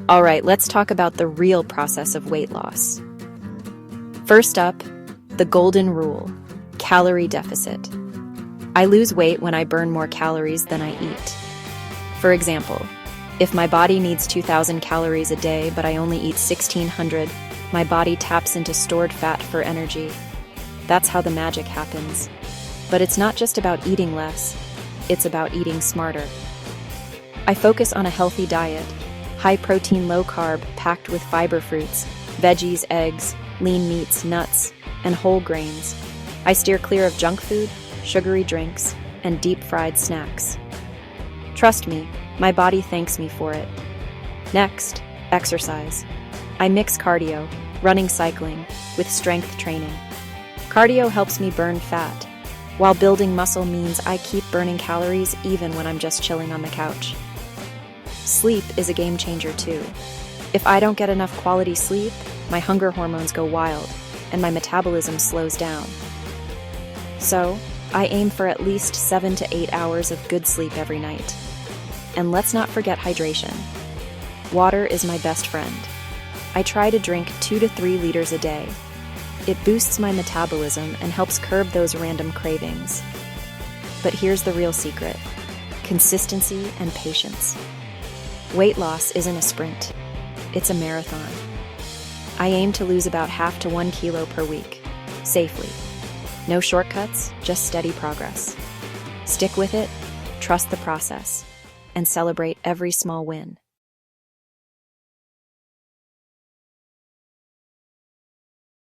All right, let's talk about the real process of weight loss. First up, the golden rule, calorie deficit. I lose weight when I burn more calories than I eat. For example, if my body needs 2,000 calories a day, but I only eat 1,600, my body taps into stored fat for energy. That's how the magic happens. But it's not just about eating less, it's about eating smarter. I focus on a healthy diet, high protein, low carb, packed with fiber fruits, veggies, eggs, lean meats, nuts, and whole grains. I steer clear of junk food, sugary drinks, and deep-fried snacks. Trust me, my body thanks me for it. Next, exercise. I mix cardio, running, cycling, with strength training. Cardio helps me burn fat, while building muscle means I keep burning calories even when I'm just chilling on the couch. Sleep is a game changer too. If I don't get enough quality sleep, my hunger hormones go wild, and my metabolism slows down. So, I aim for at least 7 to 8 hours of good sleep every night. And let's not forget hydration. Water is my best friend. I try to drink 2 to 3 liters a day. It boosts my metabolism and helps curb those random cravings. But here's the real secret: consistency and patience. Weight loss isn't a sprint, it's a marathon. I aim to lose about half to 1 kilo per week, safely. No shortcuts, just steady progress. Stick with it, trust the process, and celebrate every small win.